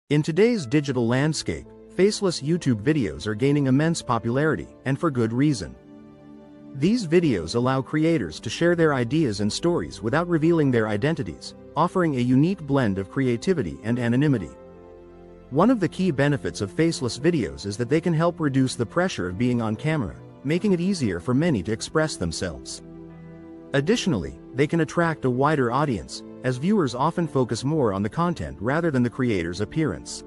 In today's digital landscape, faceless YouTube videos are gaining immense popularity, and for good reason. These videos allow creators to share their ideas and stories without revealing their identities, offering a unique blend of creativity and anonymity. One of the key benefits of faceless videos is that they can help reduce the pressure of being on camera, making it easier for many to express themselves. Additionally, they can attract a wider audience, as viewers often focus more on the content rather than the creator's appearance.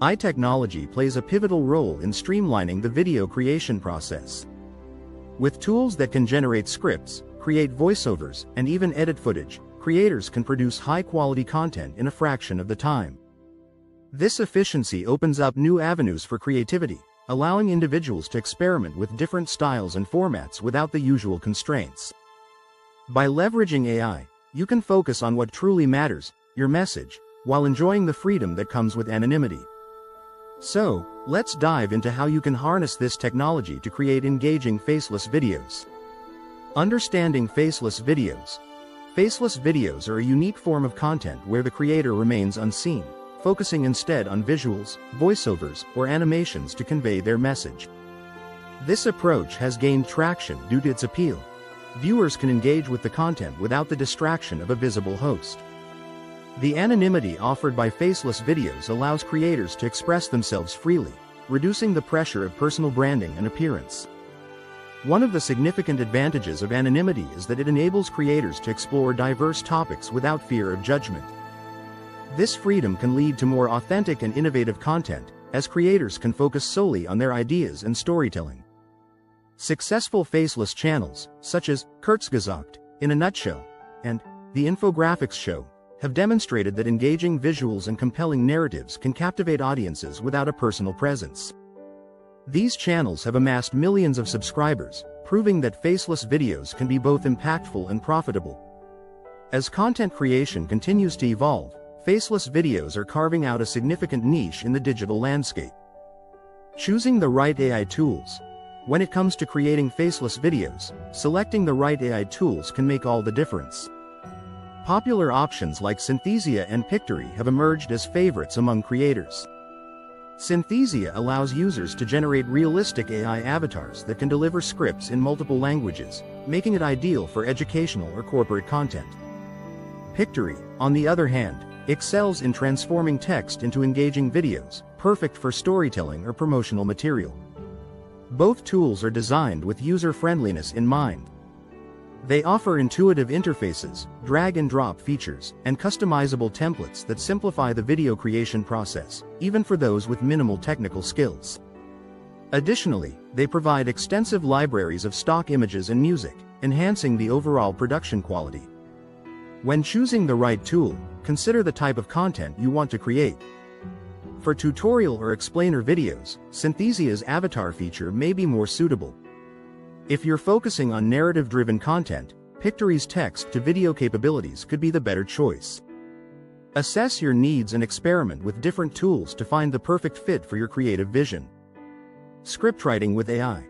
AI technology plays a pivotal role in streamlining the video creation process. With tools that can generate scripts, create voiceovers, and even edit footage, creators can produce high-quality content in a fraction of the time. This efficiency opens up new avenues for creativity, allowing individuals to experiment with different styles and formats without the usual constraints. By leveraging AI, you can focus on what truly matters, your message, while enjoying the freedom that comes with anonymity. So, let's dive into how you can harness this technology to create engaging faceless videos. Understanding faceless videos. Faceless videos are a unique form of content where the creator remains unseen, focusing instead on visuals, voiceovers, or animations to convey their message. This approach has gained traction due to its appeal. Viewers can engage with the content without the distraction of a visible host. The anonymity offered by faceless videos allows creators to express themselves freely, reducing the pressure of personal branding and appearance. One of the significant advantages of anonymity is that it enables creators to explore diverse topics without fear of judgment. This freedom can lead to more authentic and innovative content, as creators can focus solely on their ideas and storytelling. Successful faceless channels, such as Kurzgesagt, in a nutshell, and The Infographics Show, have demonstrated that engaging visuals and compelling narratives can captivate audiences without a personal presence. These channels have amassed millions of subscribers, proving that faceless videos can be both impactful and profitable. As content creation continues to evolve, faceless videos are carving out a significant niche in the digital landscape. Choosing the right AI tools. When it comes to creating faceless videos, selecting the right AI tools can make all the difference. Popular options like Synthesia and Pictory have emerged as favorites among creators. Synthesia allows users to generate realistic AI avatars that can deliver scripts in multiple languages, making it ideal for educational or corporate content. Pictory, on the other hand, excels in transforming text into engaging videos, perfect for storytelling or promotional material. Both tools are designed with user-friendliness in mind. They offer intuitive interfaces, drag-and-drop features, and customizable templates that simplify the video creation process, even for those with minimal technical skills. Additionally, they provide extensive libraries of stock images and music, enhancing the overall production quality. When choosing the right tool, consider the type of content you want to create. For tutorial or explainer videos, Synthesia's avatar feature may be more suitable. If you're focusing on narrative-driven content, Pictory's text-to-video capabilities could be the better choice. Assess your needs and experiment with different tools to find the perfect fit for your creative vision. Scriptwriting with AI.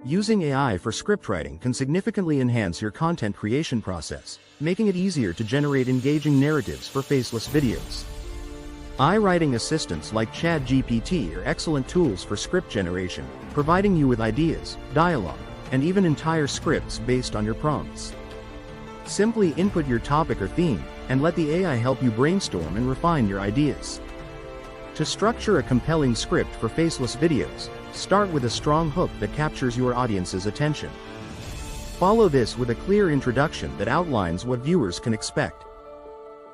Using AI for scriptwriting can significantly enhance your content creation process, making it easier to generate engaging narratives for faceless videos. AI writing assistants like ChatGPT are excellent tools for script generation, providing you with ideas, dialogue, and even entire scripts based on your prompts. Simply input your topic or theme, and let the AI help you brainstorm and refine your ideas. To structure a compelling script for faceless videos, start with a strong hook that captures your audience's attention. Follow this with a clear introduction that outlines what viewers can expect.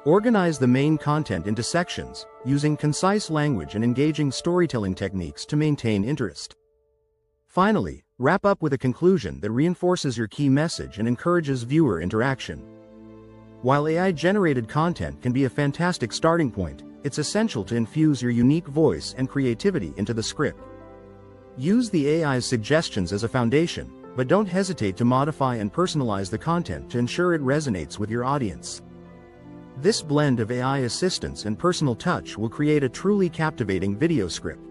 Organize the main content into sections, using concise language and engaging storytelling techniques to maintain interest. Finally, wrap up with a conclusion that reinforces your key message and encourages viewer interaction. While AI-generated content can be a fantastic starting point, it's essential to infuse your unique voice and creativity into the script. Use the AI's suggestions as a foundation, but don't hesitate to modify and personalize the content to ensure it resonates with your audience. This blend of AI assistance and personal touch will create a truly captivating video script.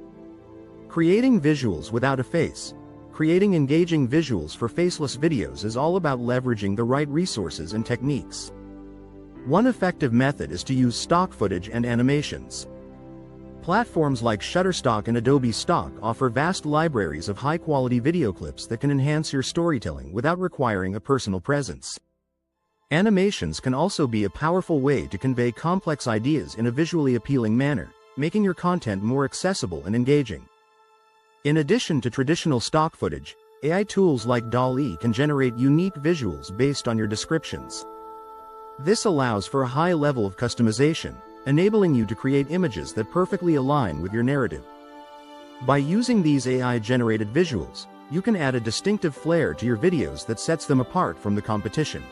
Creating visuals without a face. Creating engaging visuals for faceless videos is all about leveraging the right resources and techniques. One effective method is to use stock footage and animations. Platforms like Shutterstock and Adobe Stock offer vast libraries of high-quality video clips that can enhance your storytelling without requiring a personal presence. Animations can also be a powerful way to convey complex ideas in a visually appealing manner, making your content more accessible and engaging. In addition to traditional stock footage, AI tools like DALL-E can generate unique visuals based on your descriptions. This allows for a high level of customization, enabling you to create images that perfectly align with your narrative. By using these AI-generated visuals, you can add a distinctive flair to your videos that sets them apart from the competition.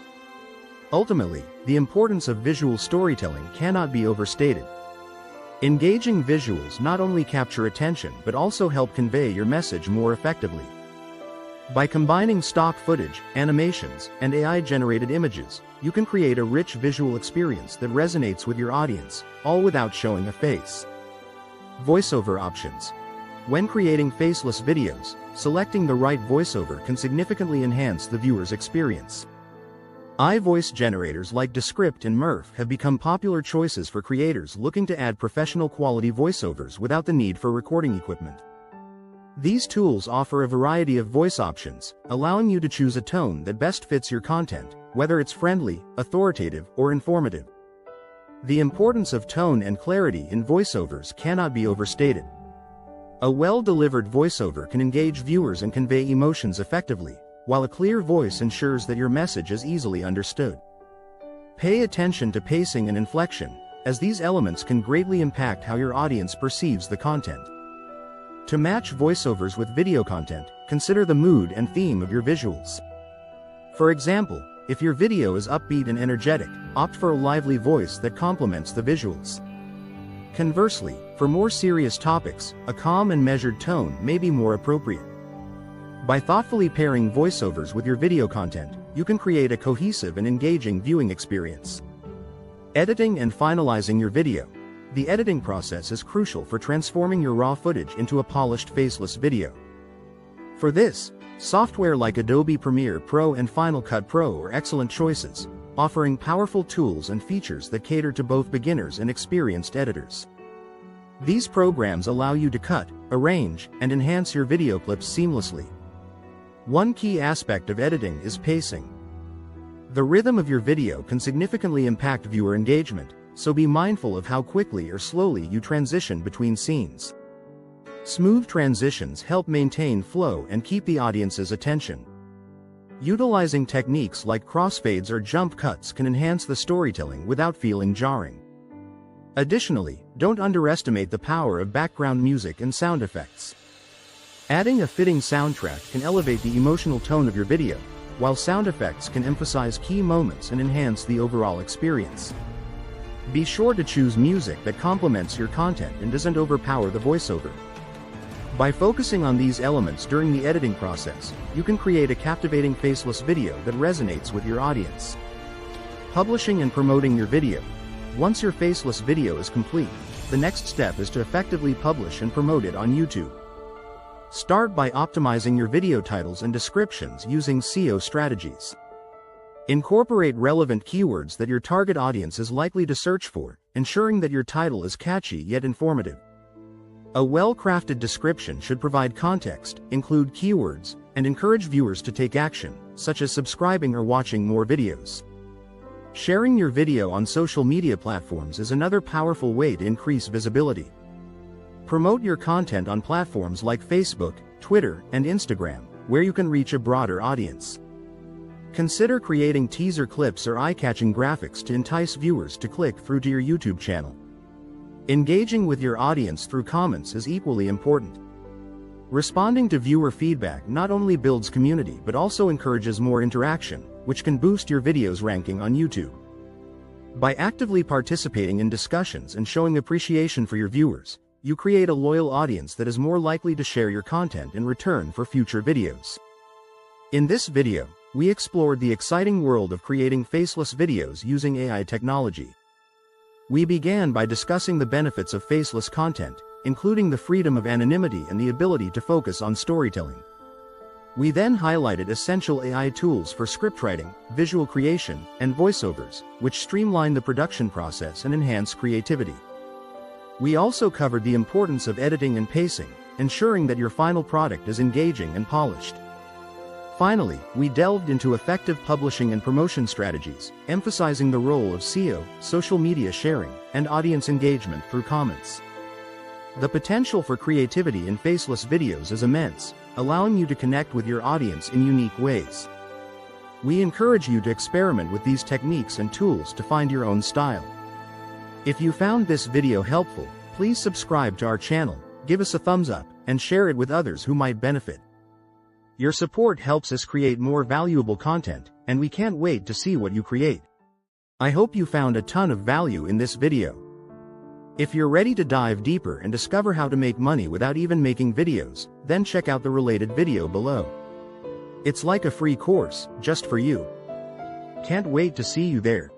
Ultimately, the importance of visual storytelling cannot be overstated. Engaging visuals not only capture attention but also help convey your message more effectively. By combining stock footage, animations, and AI-generated images, you can create a rich visual experience that resonates with your audience, all without showing a face. Voiceover options. When creating faceless videos, selecting the right voiceover can significantly enhance the viewer's experience. iVoice generators like Descript and Murph have become popular choices for creators looking to add professional quality voiceovers without the need for recording equipment. These tools offer a variety of voice options, allowing you to choose a tone that best fits your content, whether it's friendly, authoritative, or informative. The importance of tone and clarity in voiceovers cannot be overstated. A well-delivered voiceover can engage viewers and convey emotions effectively, while a clear voice ensures that your message is easily understood. Pay attention to pacing and inflection, as these elements can greatly impact how your audience perceives the content. To match voiceovers with video content, consider the mood and theme of your visuals. For example, if your video is upbeat and energetic, opt for a lively voice that complements the visuals. Conversely, for more serious topics, a calm and measured tone may be more appropriate. By thoughtfully pairing voiceovers with your video content, you can create a cohesive and engaging viewing experience. Editing and finalizing your video. The editing process is crucial for transforming your raw footage into a polished faceless video. For this, software like Adobe Premiere Pro and Final Cut Pro are excellent choices, offering powerful tools and features that cater to both beginners and experienced editors. These programs allow you to cut, arrange, and enhance your video clips seamlessly. One key aspect of editing is pacing. The rhythm of your video can significantly impact viewer engagement, so be mindful of how quickly or slowly you transition between scenes. Smooth transitions help maintain flow and keep the audience's attention. Utilizing techniques like crossfades or jump cuts can enhance the storytelling without feeling jarring. Additionally, don't underestimate the power of background music and sound effects. Adding a fitting soundtrack can elevate the emotional tone of your video, while sound effects can emphasize key moments and enhance the overall experience. Be sure to choose music that complements your content and doesn't overpower the voiceover. By focusing on these elements during the editing process, you can create a captivating faceless video that resonates with your audience. Publishing and promoting your video. Once your faceless video is complete, the next step is to effectively publish and promote it on YouTube. Start by optimizing your video titles and descriptions using SEO strategies. Incorporate relevant keywords that your target audience is likely to search for, ensuring that your title is catchy yet informative. A well-crafted description should provide context, include keywords, and encourage viewers to take action, such as subscribing or watching more videos. Sharing your video on social media platforms is another powerful way to increase visibility. Promote your content on platforms like Facebook, Twitter, and Instagram, where you can reach a broader audience. Consider creating teaser clips or eye-catching graphics to entice viewers to click through to your YouTube channel. Engaging with your audience through comments is equally important. Responding to viewer feedback not only builds community but also encourages more interaction, which can boost your video's ranking on YouTube. By actively participating in discussions and showing appreciation for your viewers, you create a loyal audience that is more likely to share your content in return for future videos. In this video, we explored the exciting world of creating faceless videos using AI technology. We began by discussing the benefits of faceless content, including the freedom of anonymity and the ability to focus on storytelling. We then highlighted essential AI tools for scriptwriting, visual creation, and voiceovers, which streamline the production process and enhance creativity. We also covered the importance of editing and pacing, ensuring that your final product is engaging and polished. Finally, we delved into effective publishing and promotion strategies, emphasizing the role of SEO, social media sharing, and audience engagement through comments. The potential for creativity in faceless videos is immense, allowing you to connect with your audience in unique ways. We encourage you to experiment with these techniques and tools to find your own style. If you found this video helpful, please subscribe to our channel, give us a thumbs up, and share it with others who might benefit. Your support helps us create more valuable content, and we can't wait to see what you create. I hope you found a ton of value in this video. If you're ready to dive deeper and discover how to make money without even making videos, then check out the related video below. It's like a free course, just for you. Can't wait to see you there.